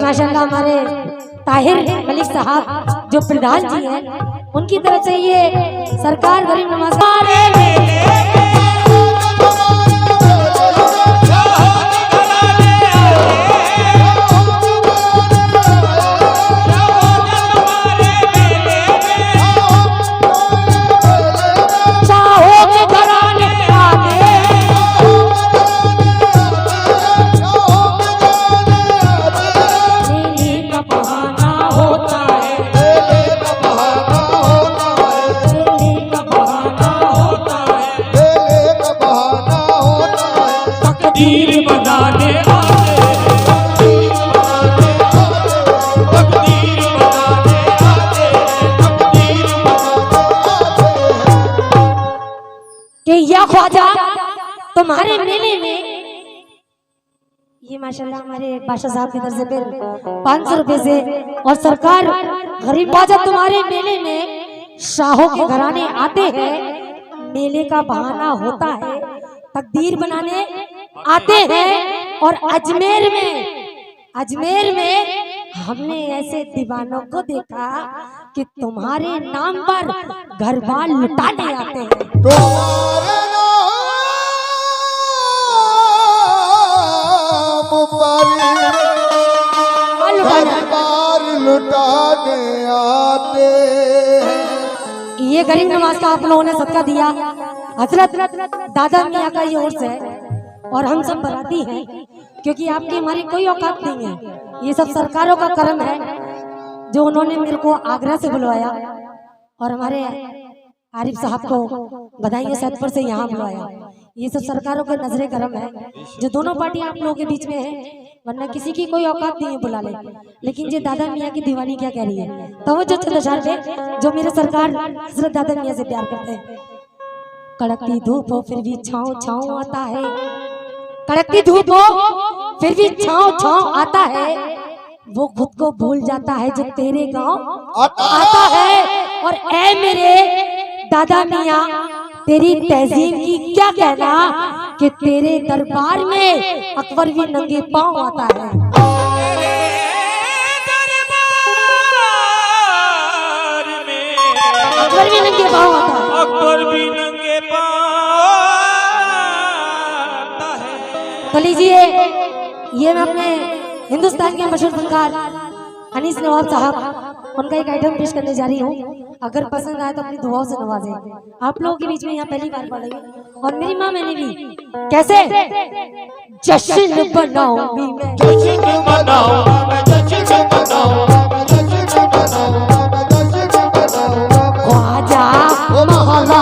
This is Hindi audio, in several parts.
माशाल्लाह हमारे ताहिर मलिक साहब जो प्रधान जी हैं उनकी तरफ से ये सरकार गरीब नवाज या ख्वाजा तुम्हारे मेले में ये माशाल्लाह हमारे बादशाह साहब की तरफ से फिर 500 रुपए से और सरकार गरीब ख्वाजा तुम्हारे मेले में शाहों के घराने आते हैं, मेले का बहाना होता है, तकदीर बनाने आते हैं। और अजमेर में हमने ऐसे दीवानों को देखा कि तुम्हारे नाम पर घर बार लुटाने आते हैं। लुटाने आते हैं। ये गरीब नवाज का आप लोगों ने सदका दिया, हजरत दादा मियाँ का ये उर्स है और हम सब बराती हैं, क्योंकि आपकी हमारी कोई औकात नहीं है। ये सब सरकारों का कर्म है जो उन्होंने मेरे को आगरा से बुलवाया और हमारे आरिफ साहब को बधाई सैदपुर से यहाँ बुलवाया। ये सब सरकारों के नजरे करम है जो दोनों पार्टी आप लोगों के बीच में है, वरना किसी की कोई औकात नहीं है बुला ले। लेकिन ये दादा मियाँ की दीवानी क्या कह रही है, तो वो जो चंद्रशार पे जो मेरे सरकार हजरत दादा मियाँ से प्यार करते हैं। कड़कती धूप हो फिर भी छाँव छाँव आता है, कड़कती धूप हो फिर भी छाँव छाँव आता है, वो खुद को भूल जाता है जो तेरे गाँव आता है। और ऐ मेरे दादा मियाँ तेरी तहजीब की क्या कहना कि तेरे दरबार में अकबर भी नंगे पांव आता है। अकबर भी नंगे पांव आता है। अकबर भी नंगे पांव आता है। तो लीजिए ये मैं अपने हिंदुस्तान के मशहूर फनकार अनीस नवाब साहब उनका एक आइटम पेश करने जा रही हूँ। अगर पसंद आए तो अपनी दुआओं से नवाजें। आप लोगों के बीच में यहाँ पहली बार पढ़ रही हूँ और मेरी माँ मैंने भी कैसे जश्न बनाऊंगी मैं, जश्न मनाऊं मैं, जश्न मनाऊं मैं, जश्न मनाऊं मैं, जश्न मनाऊं ख्वाजा महला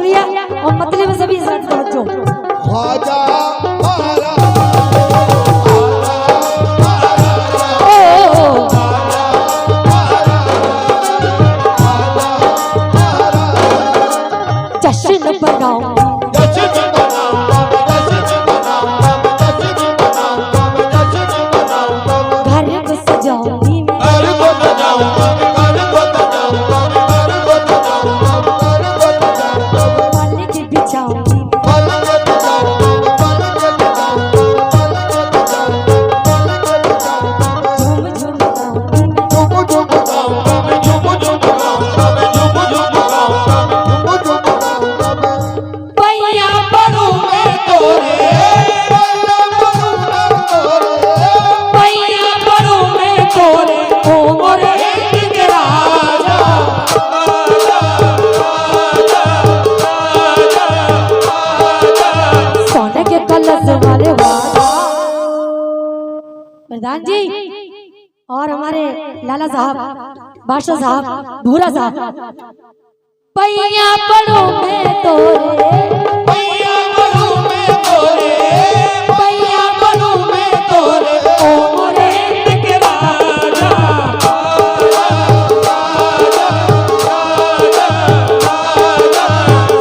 शुक्रिया। और मतलब में सभी समझो ख्वाजा महाराज जश्न बनाओ घर को सजाऊंगी मालिक बिछाऊंगी झूम झूम गाऊंगी पैया पड़ू में तोरे, पैया पड़ू में तोरे, ओ मोरे हिंद के राजा। सोने के कलश वाले प्रधान जी और हमारे लाला साहब, बादशाह साहब, भूरा साहब, पैया पड़ो में तोरे, पैया पड़ू में तोरे, पैया पड़ू में तोरे, ओ मोरे हिंद के राजा।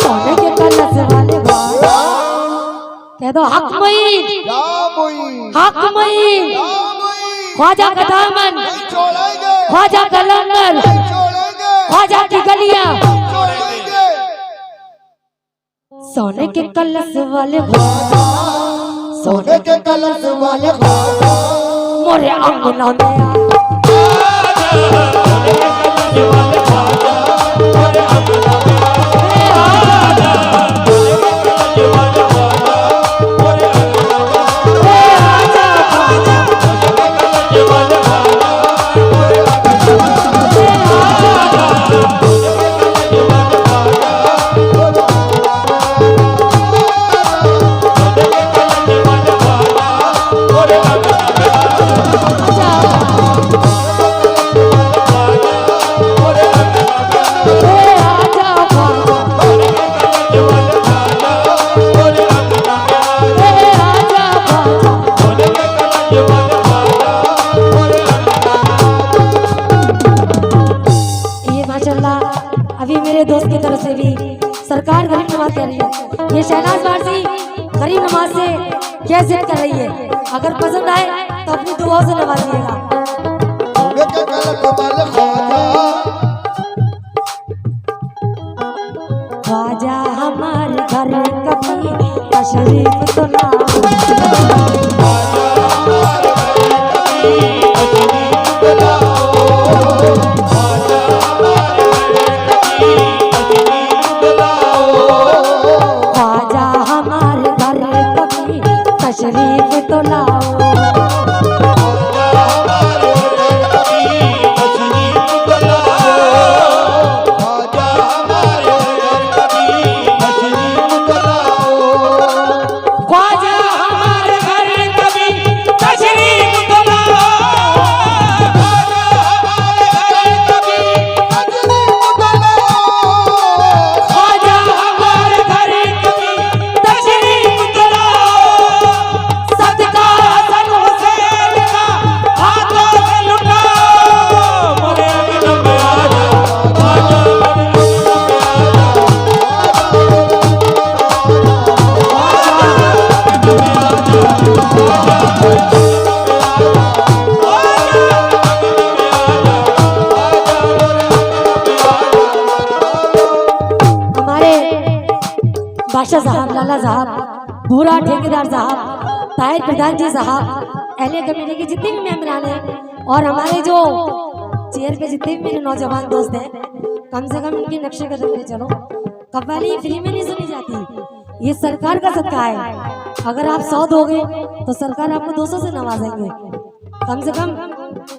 सोने के कलश वाले कह दो हक मईन, हक मईन, ख्वाजा का दामन, ख्वाजा का लंगर, ख्वाजा की गलियां, सोने के कलश वाले सोने के कलश वाले मोरे अंगना में अभी मेरे दोस्त की तरफ से भी सरकार गरीब नवाज कह रही है। ये शहनाज वारसी गरीब नवाज से क्या जिद कर रही है, अगर पसंद आए तो अपनी दुआओं से नवाजिएगा। ख्वाजा हमारे घर कभी तशरीफ तो ना ख्वाजा हमारे घर कभी तशरीफ तो लाओ। बादशाह साहब, लाला साहब, भूरा ठेकेदार साहब, ताहिर प्रधान जी साहब, एहले कमेटी के जितने भी मेंबरान हैं और हमारे जो चेयर पे जितने भी मेरे नौजवान दोस्त हैं, कम से कम इनके नक्शे कदम पे चलो। कव्वाली फ्री में नहीं सुनी जाती, ये सरकार का सदका है। अगर आप 100 दोगे तो सरकार आपको 200 से नवाजेंगे। कम से कम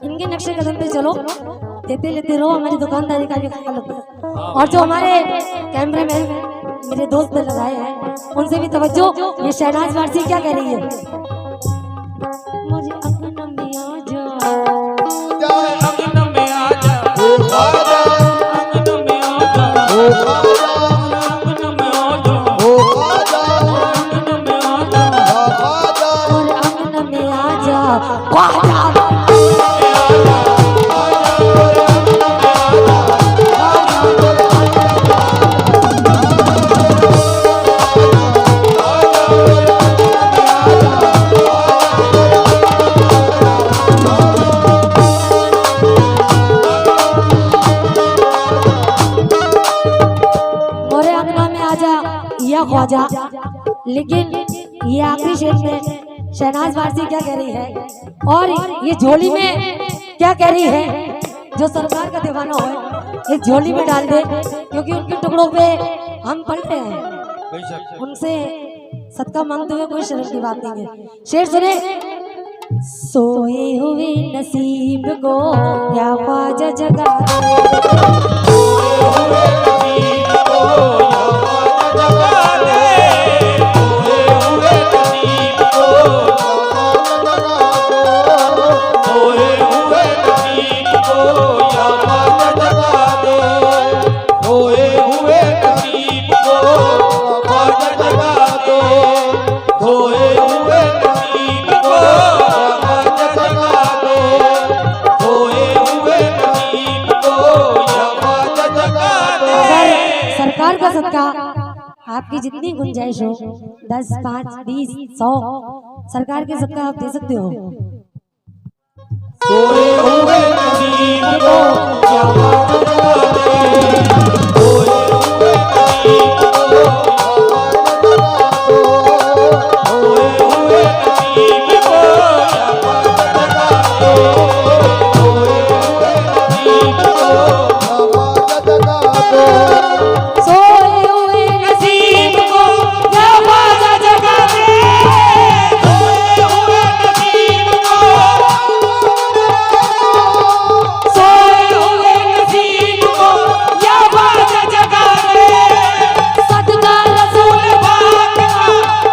इनके नक्शे कदम पे चलो, देते लेते रहो, हमारी दुकानदारी का भी ख्याल रखो। और जो हमारे कैमरे में मेरे दोस्त ने लगाए हैं उनसे भी तवज्जो। ये शहनाज वारसी क्या कह रही है, मुझे अंगना में आ जा, अंगना में आ जा, अंगना में आ जा, अंगना में आ में आजा या ख्वाजा। लेकिन ये आखिरी शेर में शहनाज वारसी क्या कह रही है और ये झोली में क्या कह रही है, जो सरकार का दीवाना हो इस झोली में डाल दे, क्योंकि उनके टुकड़ों पे हम पलटे हैं। उनसे सदका मांगते हुए कोई शर्म की बात नहीं है। शेर सुने। सोए हुए नसीब को या ख्वाजा जगा सरकार का सदका आपकी जितनी गुंजाइश हो 10, 5, 20, 100 सरकार के सदका आप दे सकते हो। सोए हुए नसीब को क्या बात दे, सोए हुए नसीब को सोए हुए नसीब को क्या बात दे, सोए हुए नसीब को सोए हुए नसीब को या ख्वाजा जगा दे, सोए हुए नसीब को सोए हुए नसीब को या ख्वाजा जगा दे, सदका रसूल पाक का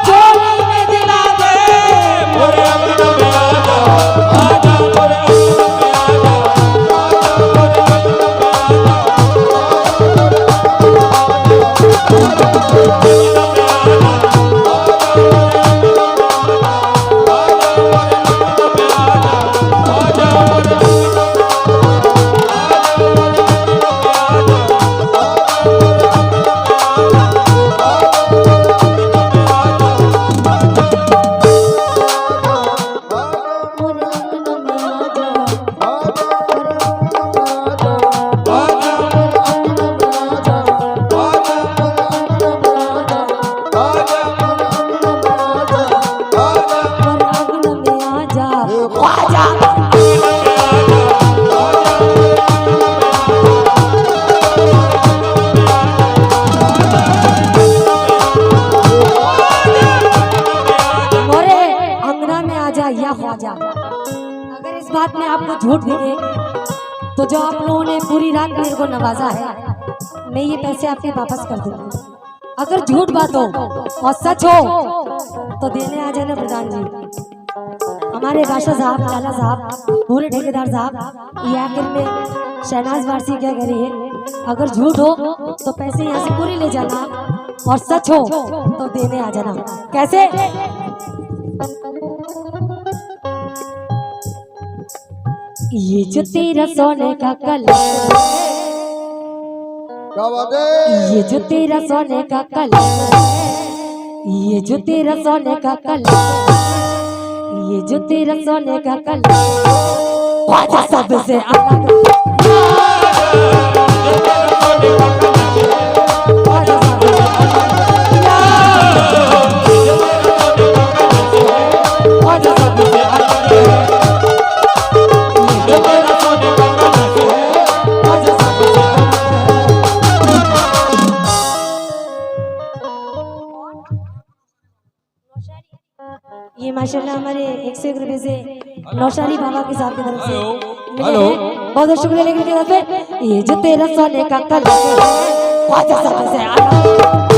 झोली में दिला दे। मोरे अंगना में आजा, आजा मोरे अंगना में आजा, आजा मोरे अंगना में ख्वाजा। अगर इस बात में आपको झूठ मिले तो जो आप लोगों ने पूरी रात मेरे को नवाजा है, मैं ये पैसे आपके वापस कर दूंगी। अगर झूठ बात हो और सच हो तो देने आ जाना प्रधान जी। हमारे बादशाह साहब, लाला साहब, पूरे ठेकेदार साहब, ये आखिर में शहनाज वारसी क्या कह रही है, अगर झूठ हो तो पैसे यहाँ से पूरे ले जाना और सच हो तो देने आ जाना। कैसे? ये जो तेरा सोने का कलर, ये जो तेरा सोने का कलर, ये जो तेरा सोने का कलर, ये जो तेरा सोने का कलर, ख्वाजा सबसे अलग, ख्वाजा सबसे ये माशाल्लाह हमारे 101 रुपए से नौशारी बाबा के साहब की तरफ से हेलो, बहुत बहुत शुक्रिया। लेकिन ये जो तेरा सोने का कलर, ख्वाजा सबसे अलग।